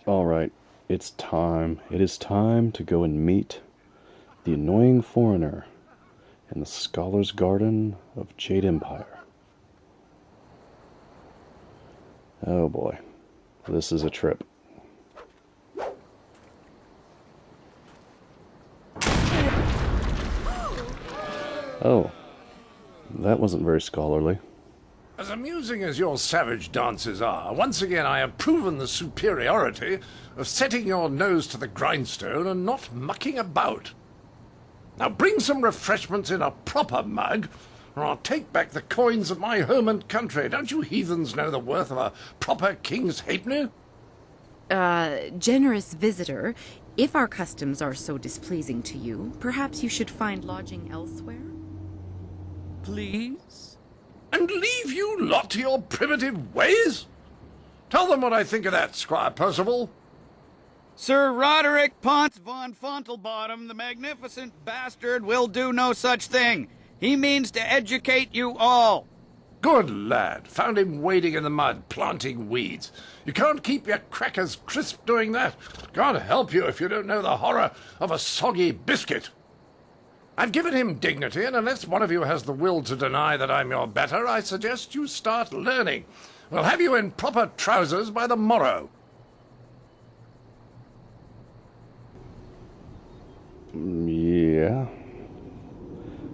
Alright, it's time. It is time to go and meet the annoying foreigner in the Scholar's Garden of Jade Empire. Oh boy, this is a trip. Oh, that wasn't very scholarly. As amusing as your savage dances are, once again I have proven the superiority of setting your nose to the grindstone and not mucking about. Now bring some refreshments in a proper mug, or I'll take back the coins of my home and country. Don't you heathens know the worth of a proper king's halfpenny? Generous visitor, if our customs are so displeasing to you, perhaps you should find lodging elsewhere? Please? And leave you lot to your primitive ways? Tell them what I think of that, Squire Percival. Sir Roderick Ponce von Fontelbottom, the magnificent bastard, will do no such thing. He means to educate you all. Good lad. Found him wading in the mud, planting weeds. You can't keep your crackers crisp doing that. Can't help you if you don't know the horror of a soggy biscuit. I've given him dignity, and unless one of you has the will to deny that I'm your better, I suggest you start learning. We'll have you in proper trousers by the morrow. Yeah.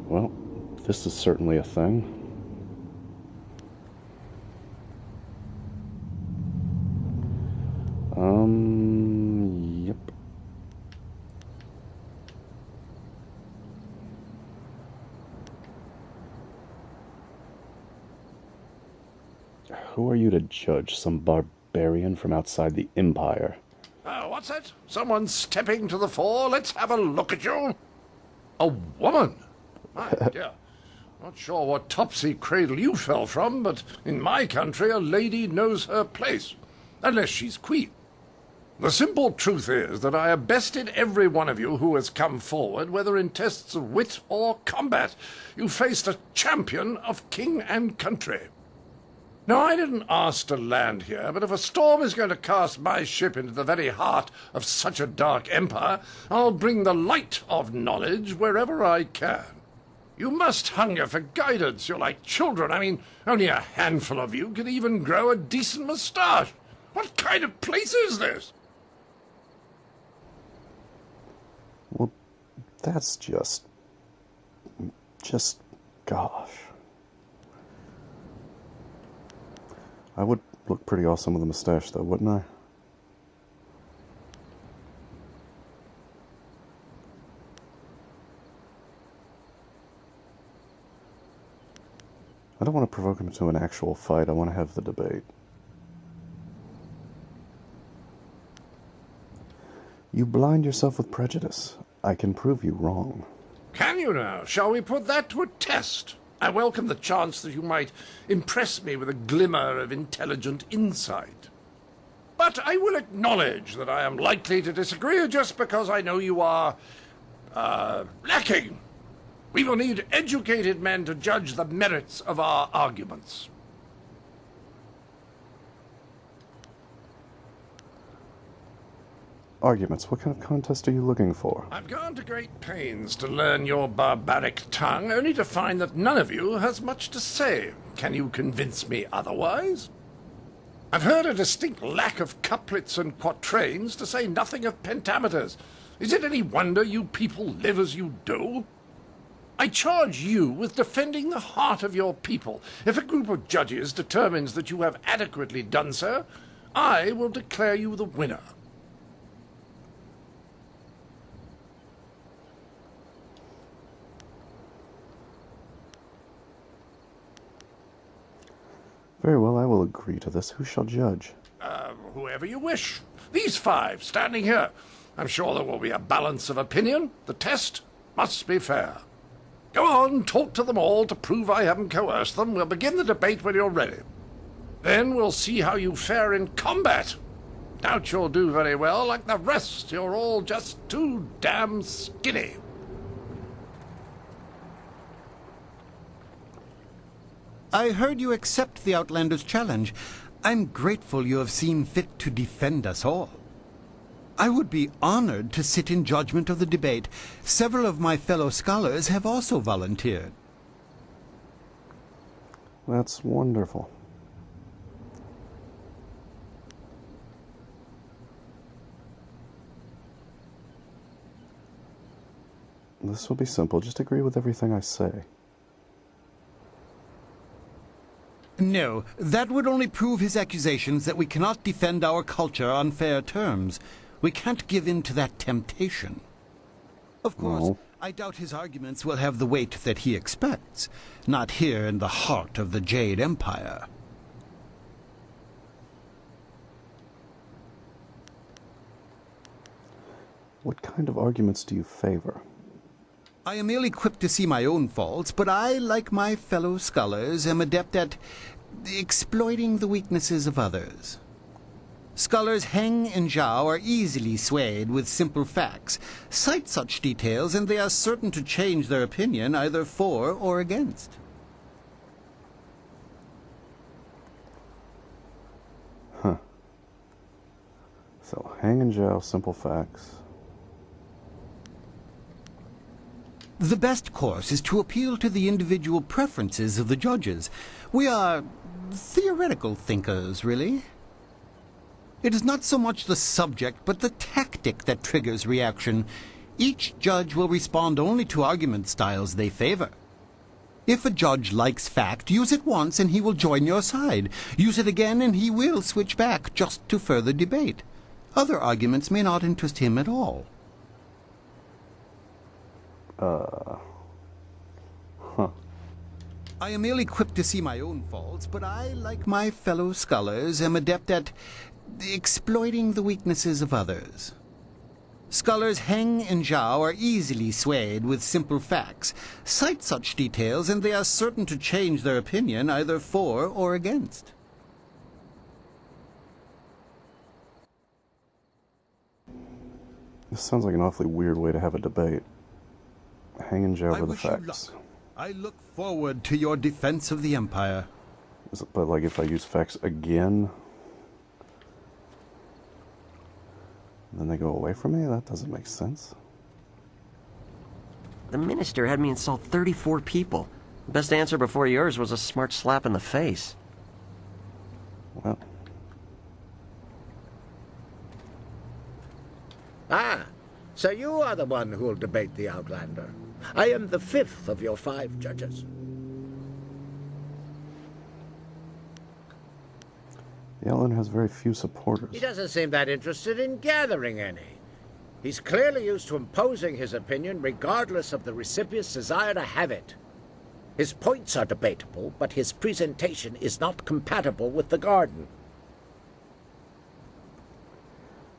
Well, this is certainly a thing. Yep. Who are you to judge some barbarian from outside the Empire? What's that? Someone stepping to the fore? Let's have a look at you. A woman? My dear. Not sure what topsy cradle you fell from, but in my country a lady knows her place. Unless she's queen. The simple truth is that I have bested every one of you who has come forward, whether in tests of wit or combat. You faced a champion of king and country. Now, I didn't ask to land here, but if a storm is going to cast my ship into the very heart of such a dark empire, I'll bring the light of knowledge wherever I can. You must hunger for guidance. You're like children. I mean, only a handful of you can even grow a decent moustache. What kind of place is this? Well, that's just gosh. I would look pretty awesome with a mustache, though, wouldn't I? I don't want to provoke him to an actual fight. I want to have the debate. You blind yourself with prejudice. I can prove you wrong. Can you now? Shall we put that to a test? I welcome the chance that you might impress me with a glimmer of intelligent insight. But I will acknowledge that I am likely to disagree just because I know you are, lacking. We will need educated men to judge the merits of our arguments. Arguments? What kind of contest are you looking for? I've gone to great pains to learn your barbaric tongue, only to find that none of you has much to say. Can you convince me otherwise? I've heard a distinct lack of couplets and quatrains, to say nothing of pentameters. Is it any wonder you people live as you do? I charge you with defending the heart of your people. If a group of judges determines that you have adequately done so, I will declare you the winner. Very well, I will agree to this. Who shall judge? Whoever you wish. These five, standing here. I'm sure there will be a balance of opinion. The test must be fair. Go on, talk to them all to prove I haven't coerced them. We'll begin the debate when you're ready. Then we'll see how you fare in combat. Doubt you'll do very well. Like the rest, you're all just too damn skinny. I heard you accept the Outlander's challenge. I'm grateful you have seen fit to defend us all. I would be honored to sit in judgment of the debate. Several of my fellow scholars have also volunteered. That's wonderful. This will be simple. Just agree with everything I say. No, that would only prove his accusations that we cannot defend our culture on fair terms. We can't give in to that temptation. Of course, No. I doubt his arguments will have the weight that he expects. Not here in the heart of the Jade Empire. What kind of arguments do you favor? I am ill-equipped to see my own faults, but I, like my fellow scholars, am adept at exploiting the weaknesses of others. Scholars Heng and Zhao are easily swayed with simple facts. Cite such details, and they are certain to change their opinion either for or against. Huh. So, Hang and Zhao, simple facts. The best course is to appeal to the individual preferences of the judges. We are theoretical thinkers, really. It is not so much the subject, but the tactic that triggers reaction. Each judge will respond only to argument styles they favor. If a judge likes fact, use it once and he will join your side. Use it again and he will switch back just to further debate. Other arguments may not interest him at all. I am ill-equipped to see my own faults, but I, like my fellow scholars, am adept at exploiting the weaknesses of others. Scholars Heng and Zhao are easily swayed with simple facts. Cite such details, and they are certain to change their opinion either for or against. This sounds like an awfully weird way to have a debate. Hang and Zhao I over the wish you facts. luck. I look forward to your defense of the Empire. But like if I use facts again, then they go away from me? That doesn't make sense. The minister had me insult 34 people. The best answer before yours was a smart slap in the face. Well, Ah, so you are the one who'll debate the Outlander. I am the 5th of your 5 judges. the Outlander has very few supporters. He doesn't seem that interested in gathering any. He's clearly used to imposing his opinion regardless of the recipient's desire to have it. His points are debatable, but his presentation is not compatible with the garden.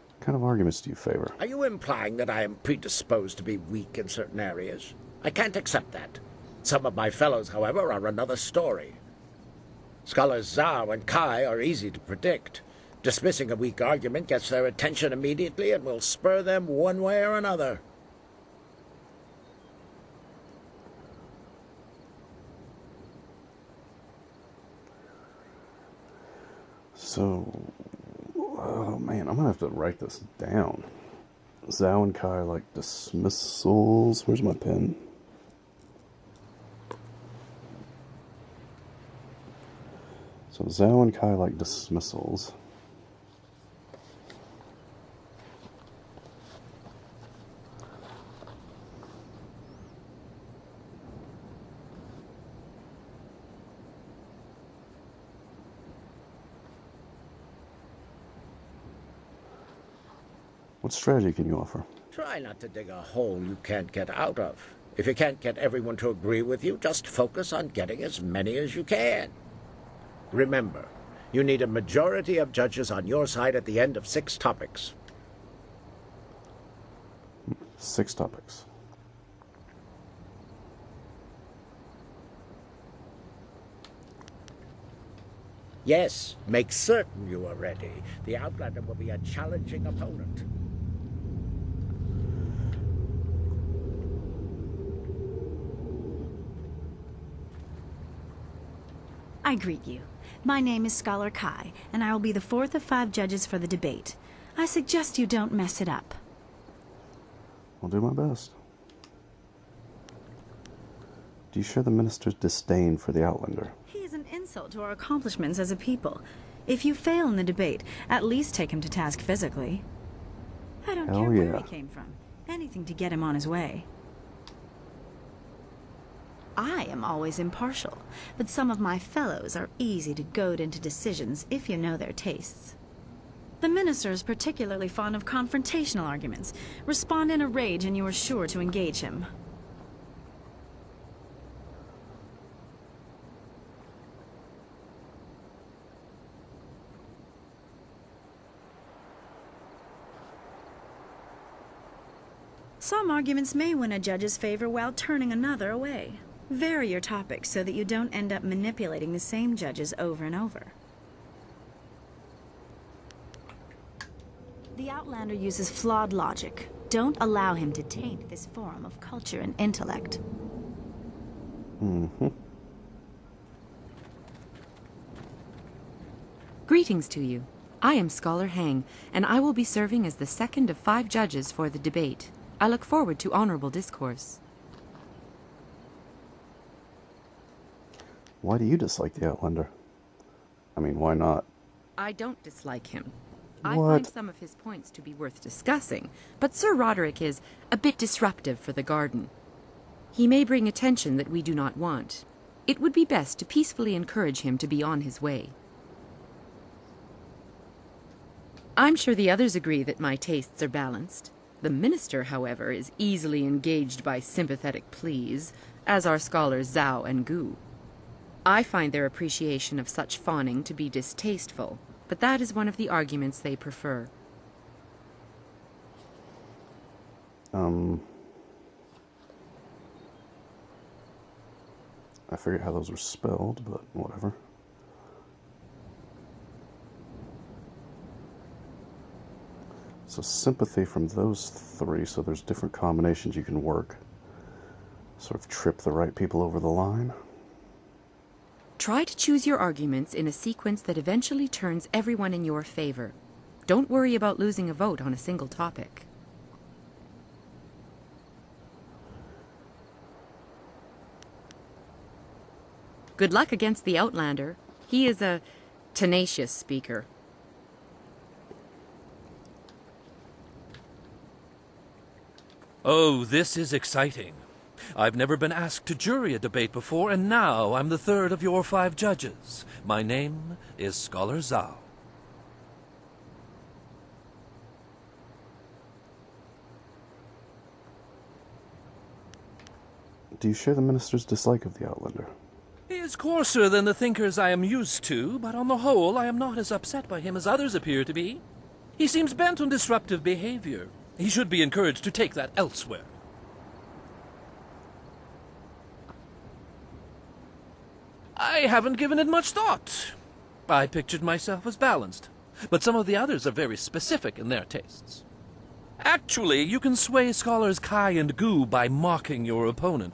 What kind of arguments do you favor? Are you implying that I am predisposed to be weak in certain areas? I can't accept that. Some of my fellows, however, are another story. Scholars Zhao and Kai are easy to predict. Dismissing a weak argument gets their attention immediately and will spur them one way or another. So, oh man, I'm gonna have to write this down. Zhao and Kai like dismissals. Where's my pen? So Zhao and Kai like dismissals. What strategy can you offer? Try not to dig a hole you can't get out of. If you can't get everyone to agree with you, just focus on getting as many as you can. Remember, you need a majority of judges on your side at the end of 6 topics. 6 topics. Yes, make certain you are ready. The Outlander will be a challenging opponent. I greet you. My name is Scholar Kai, and I will be the 4th of 5 judges for the debate. I suggest you don't mess it up. I'll do my best. Do you share the minister's disdain for the Outlander? He is an insult to our accomplishments as a people. If you fail in the debate, at least take him to task physically. I don't care where he came from. Anything to get him on his way. I am always impartial, but some of my fellows are easy to goad into decisions if you know their tastes. The minister is particularly fond of confrontational arguments. Respond in a rage and you are sure to engage him. Some arguments may win a judge's favor while turning another away. Vary your topics so that you don't end up manipulating the same judges over and over. The Outlander uses flawed logic. Don't allow him to taint this forum of culture and intellect. Greetings to you. I am Scholar Hang, and I will be serving as the second of 5 judges for the debate. I look forward to honorable discourse. Why do you dislike the Outlander? I mean, why not? I don't dislike him. I What? find some of his points to be worth discussing, but Sir Roderick is a bit disruptive for the garden. He may bring attention that we do not want. It would be best to peacefully encourage him to be on his way. I'm sure the others agree that my tastes are balanced. The minister, however, is easily engaged by sympathetic pleas, as are scholars Zhao and Gu. I find their appreciation of such fawning to be distasteful, but that is one of the arguments they prefer. I forget how those were spelled, but whatever. So sympathy from those 3, so there's different combinations you can work. Sort of trip the right people over the line. Try to choose your arguments in a sequence that eventually turns everyone in your favor. Don't worry about losing a vote on a single topic. Good luck against the Outlander. He is a tenacious speaker. Oh, this is exciting. I've never been asked to jury a debate before, and now I'm the third of your 5 judges. My name is Scholar Zhao. Do you share the minister's dislike of the Outlander? He is coarser than the thinkers I am used to, but on the whole I am not as upset by him as others appear to be. He seems bent on disruptive behavior. He should be encouraged to take that elsewhere. I haven't given it much thought. I pictured myself as balanced, but some of the others are very specific in their tastes. Actually, you can sway scholars Kai and Gu by mocking your opponent.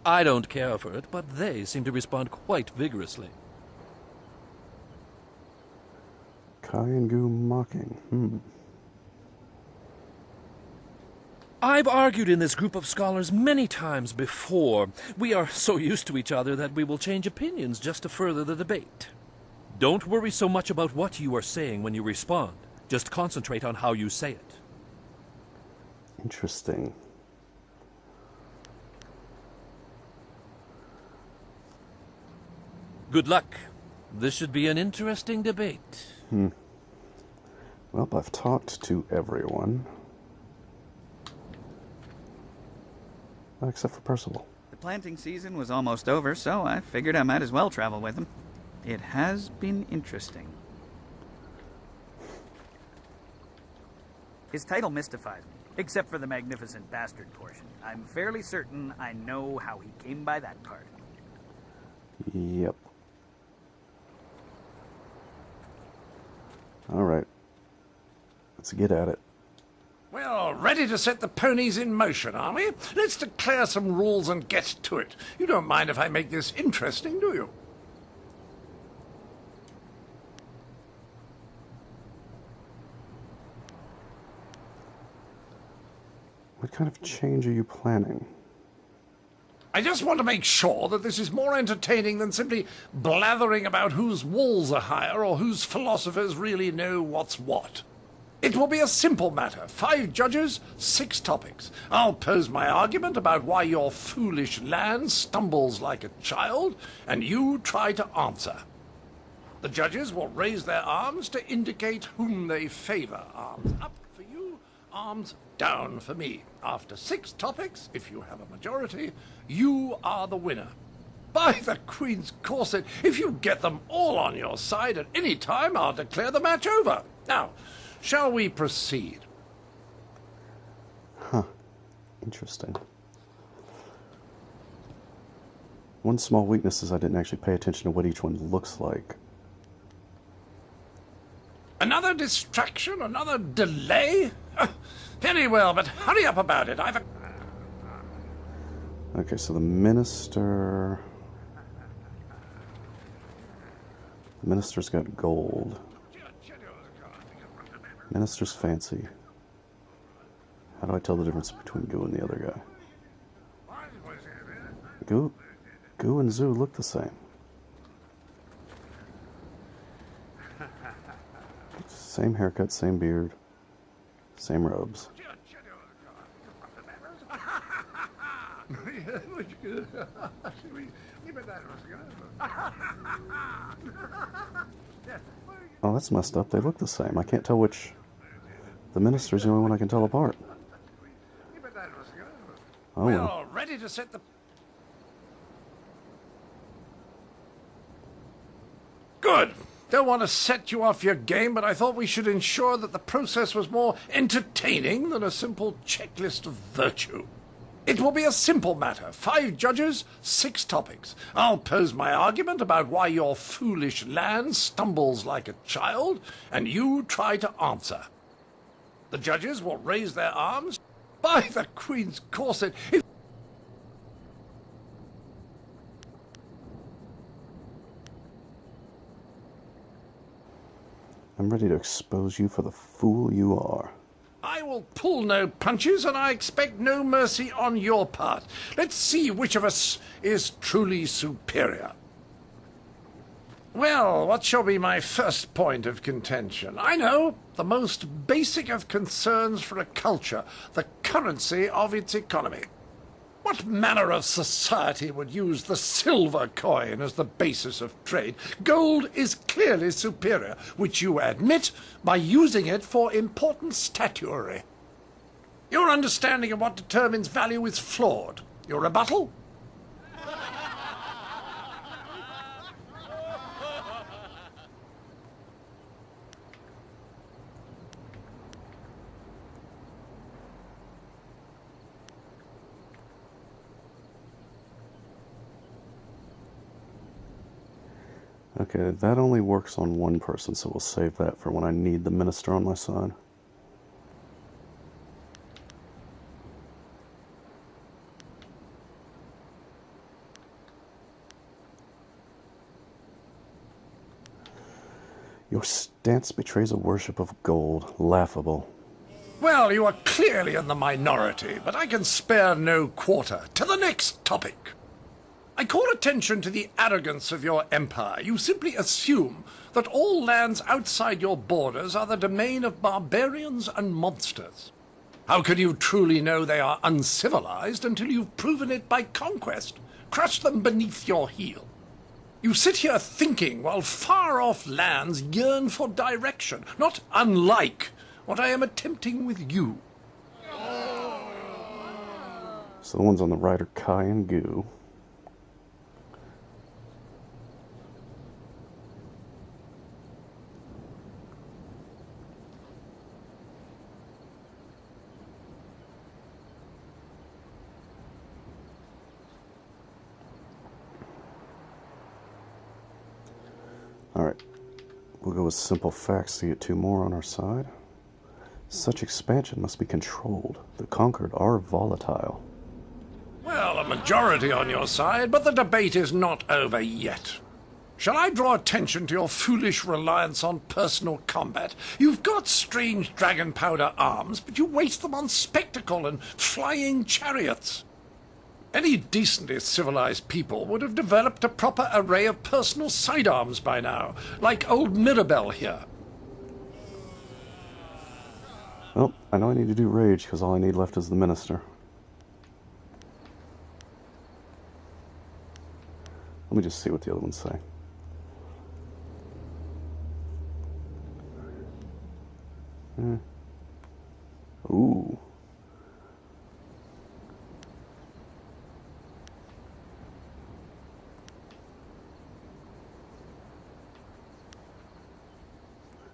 I don't care for it, but they seem to respond quite vigorously. Kai and Gu mocking. I've argued in this group of scholars many times before. We are so used to each other that we will change opinions just to further the debate. Don't worry so much about what you are saying when you respond. Just concentrate on how you say it. Interesting. Good luck. This should be an interesting debate. Well, I've talked to everyone. Except for Percival. The planting season was almost over, so I figured I might as well travel with him. It has been interesting. His title mystifies me, except for the magnificent bastard portion. I'm fairly certain I know how he came by that part. Yep. Alright. Let's get at it. Well, ready to set the ponies in motion, are we? Let's declare some rules and get to it. You don't mind if I make this interesting, do you? What kind of change are you planning? I just want to make sure that this is more entertaining than simply blathering about whose walls are higher or whose philosophers really know what's what. It will be a simple matter. 5 judges, 6 topics. I'll pose my argument about why your foolish land stumbles like a child, and you try to answer. The judges will raise their arms to indicate whom they favor. Arms up for you, arms down for me. After 6 topics, if you have a majority, you are the winner. By the Queen's corset, if you get them all on your side at any time, I'll declare the match over. Now, shall we proceed? Huh. Interesting. One small weakness is I didn't actually pay attention to what each one looks like. Another distraction? Another delay? Very well, but hurry up about it. Okay, so the minister... The minister's got gold. Minister's fancy. How do I tell the difference between Goo and the other guy? Goo and Zoo look the same. Same haircut, same beard, same robes. Oh, that's messed up. They look the same. I can't tell which... The minister's the only one I can tell apart. Oh, well. Ready to set the... Good. Don't want to set you off your game, but I thought we should ensure that the process was more entertaining than a simple checklist of virtue. It will be a simple matter. 5 judges, 6 topics. I'll pose my argument about why your foolish land stumbles like a child, and you try to answer. The judges will raise their arms. By the Queen's corset, if... I'm ready to expose you for the fool you are. I will pull no punches, and I expect no mercy on your part. Let's see which of us is truly superior. Well, what shall be my first point of contention? I know, the most basic of concerns for a culture, the currency of its economy. What manner of society would use the silver coin as the basis of trade? Gold is clearly superior, which you admit by using it for important statuary. Your understanding of what determines value is flawed. Your rebuttal? Okay, that only works on one person, so we'll save that for when I need the minister on my side. Your stance betrays a worship of gold. Laughable. Well, you are clearly in the minority, but I can spare no quarter. To the next topic. I call attention to the arrogance of your empire. You simply assume that all lands outside your borders are the domain of barbarians and monsters. How can you truly know they are uncivilized until you've proven it by conquest? Crush them beneath your heel. You sit here thinking while far-off lands yearn for direction, not unlike what I am attempting with you. So the ones on the right are Kai and Goo. Alright, we'll go with simple facts to get 2 more on our side. Such expansion must be controlled. The conquered are volatile. Well, a majority on your side, but the debate is not over yet. Shall I draw attention to your foolish reliance on personal combat? You've got strange dragon powder arms, but you waste them on spectacle and flying chariots. Any decently civilized people would have developed a proper array of personal sidearms by now, like old Mirabelle here. Well, I know I need to do rage, because all I need left is the minister. Let me just see what the other ones say. Ooh.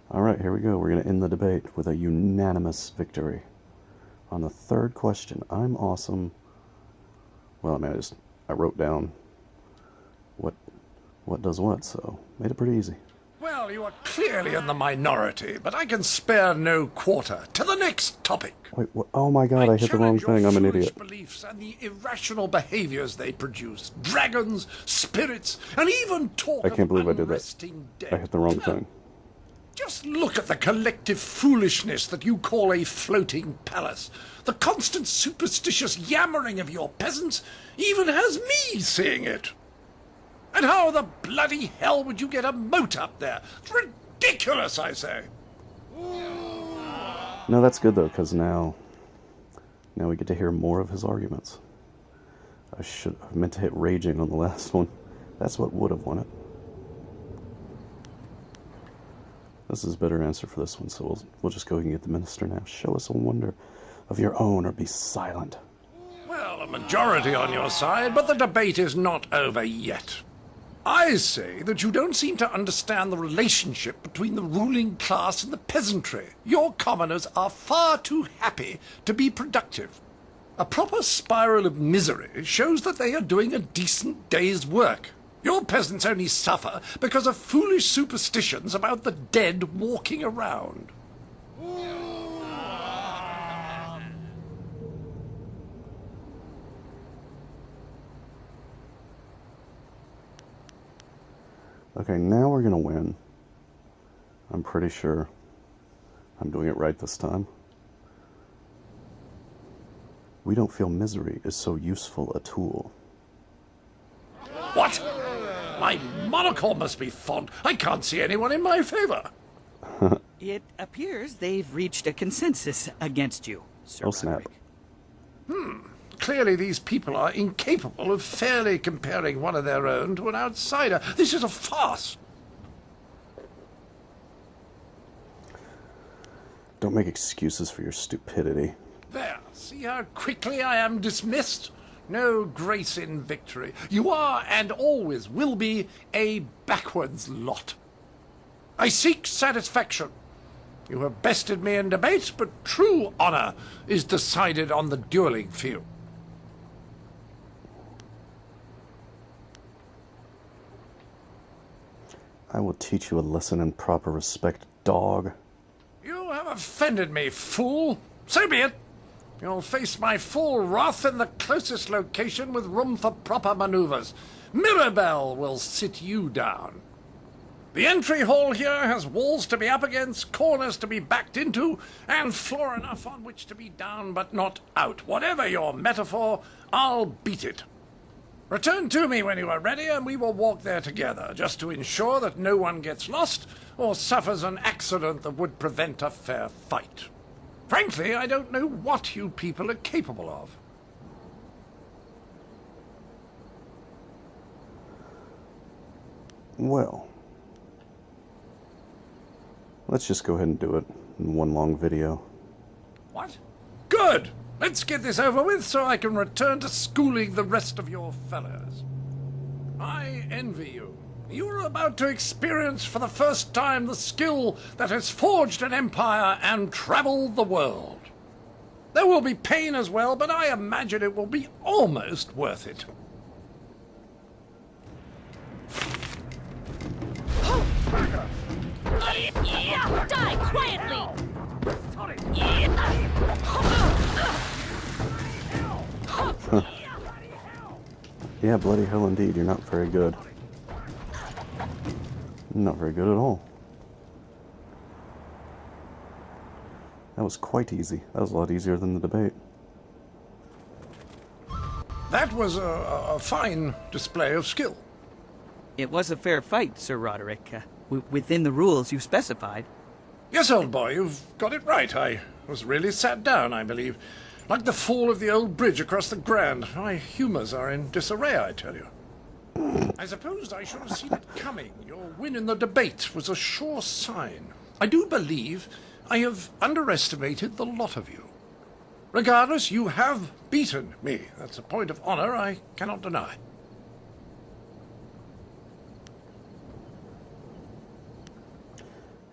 Alright, here we go. We're going to end the debate with a unanimous victory. On the third question, I'm awesome. Well, I mean, I wrote down what does what, so made it pretty easy. Well, you are clearly in the minority, but I can spare no quarter. To the next topic. Wait, what? Oh my god, I hit the wrong thing. I'm an idiot. Beliefs and the irrational behaviors they produce. Dragons, spirits, and even talk I can't believe I did that. unresting dead. I hit the wrong thing. Just look at the collective foolishness that you call a floating palace. The constant superstitious yammering of your peasants even has me seeing it. And how the bloody hell would you get a moat up there? It's ridiculous, I say. No, that's good though, because now we get to hear more of his arguments. I meant to hit raging on the last one. That's what would have won it. This is a better answer for this one, so we'll just go ahead and get the minister now. Show us a wonder of your own, or be silent. Well, a majority on your side, but the debate is not over yet. I say that you don't seem to understand the relationship between the ruling class and the peasantry. Your commoners are far too happy to be productive. A proper spiral of misery shows that they are doing a decent day's work. Your peasants only suffer because of foolish superstitions about the dead walking around. Okay, now we're gonna win. I'm pretty sure I'm doing it right this time. We don't feel misery is so useful a tool. What? My monocle must be fond. I can't see anyone in my favor. It appears they've reached a consensus against you, Sir Oh, snap. Roderick. Clearly these people are incapable of fairly comparing one of their own to an outsider. This is a farce. Don't make excuses for your stupidity. There, see how quickly I am dismissed? No grace in victory. You are, and always will be, a backwards lot. I seek satisfaction. You have bested me in debate, but true honor is decided on the dueling field. I will teach you a lesson in proper respect, dog. You have offended me, fool. So be it. You'll face my full wrath in the closest location with room for proper maneuvers. Mirabelle will sit you down. The entry hall here has walls to be up against, corners to be backed into, and floor enough on which to be down but not out. Whatever your metaphor, I'll beat it. Return to me when you are ready, and we will walk there together, just to ensure that no one gets lost or suffers an accident that would prevent a fair fight. Frankly, I don't know what you people are capable of. Well, let's just go ahead and do it in one long video. What? Good! Let's get this over with so I can return to schooling the rest of your fellows. I envy you. You are about to experience for the first time the skill that has forged an empire and traveled the world. There will be pain as well, but I imagine it will be almost worth it. Die quietly! Yeah, bloody hell indeed, you're not very good. Not very good at all. That was quite easy. That was a lot easier than the debate. That was a fine display of skill. It was a fair fight, Sir Roderick, within the rules you specified. Yes, old boy, you've got it right. I was really sat down, I believe. Like the fall of the old bridge across the Grand. My humours are in disarray, I tell you. I suppose I should have seen it coming. Your win in the debate was a sure sign. I do believe I have underestimated the lot of you. Regardless, you have beaten me. That's a point of honor I cannot deny.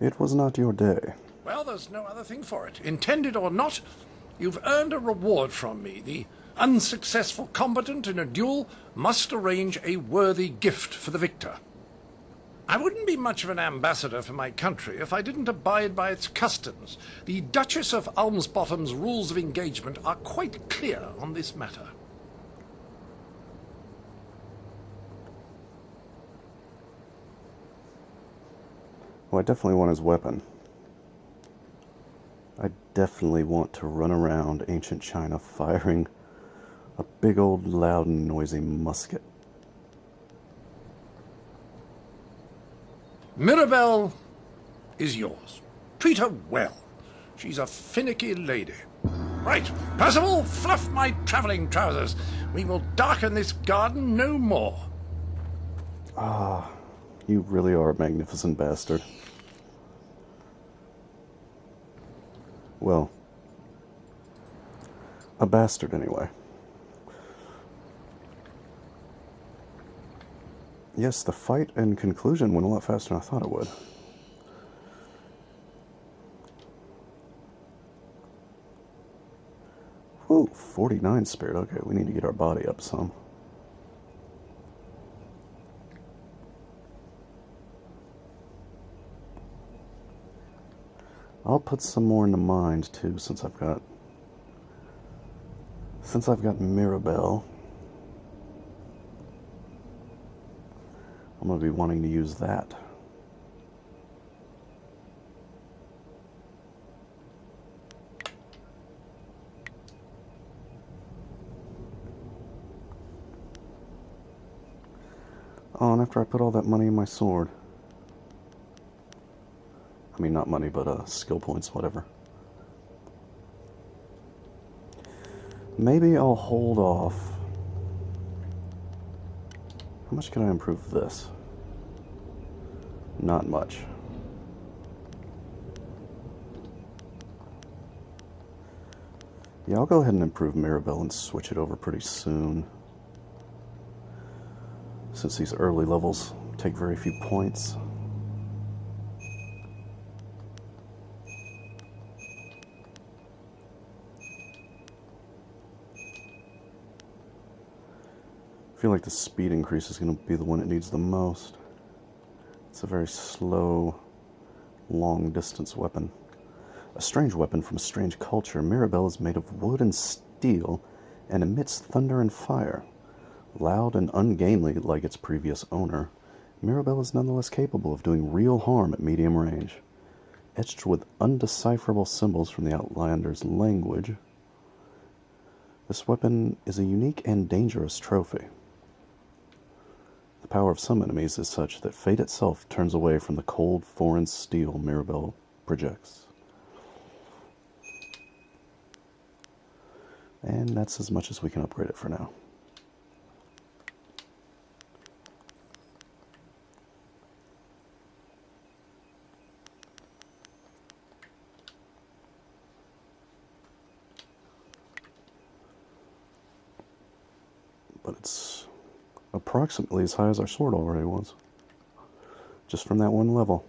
It was not your day. Well, there's no other thing for it. Intended or not, you've earned a reward from me. The unsuccessful combatant in a duel must arrange a worthy gift for the victor. I wouldn't be much of an ambassador for my country if I didn't abide by its customs. The Duchess of Almsbottom's rules of engagement are quite clear on this matter. Well, I definitely want his weapon. I definitely want to run around ancient China firing a big old loud and noisy musket. Mirabelle is yours. Treat her well. She's a finicky lady. Right, Percival, fluff my travelling trousers. We will darken this garden no more. Ah, you really are a magnificent bastard. Well, a bastard anyway. Yes, the fight and conclusion went a lot faster than I thought it would. Whew, 49 spirit. Okay, we need to get our body up some. I'll put some more into mind too, since I've got Mirabelle. I'm going to be wanting to use that. Oh, and after I put all that money in my sword. I mean, not money, but skill points, whatever. Maybe I'll hold off. How much can I improve this? Not much. Yeah, I'll go ahead and improve Mirabelle and switch it over pretty soon. Since these early levels take very few points. I feel like the speed increase is going to be the one it needs the most. It's a very slow, long-distance weapon. A strange weapon from a strange culture, Mirabelle is made of wood and steel and emits thunder and fire. Loud and ungainly like its previous owner, Mirabelle is nonetheless capable of doing real harm at medium range. Etched with undecipherable symbols from the Outlander's language, this weapon is a unique and dangerous trophy. The power of some enemies is such that fate itself turns away from the cold, foreign steel Mirabelle projects. And that's as much as we can upgrade it for now. But it's approximately as high as our sword already was. Just from that one level.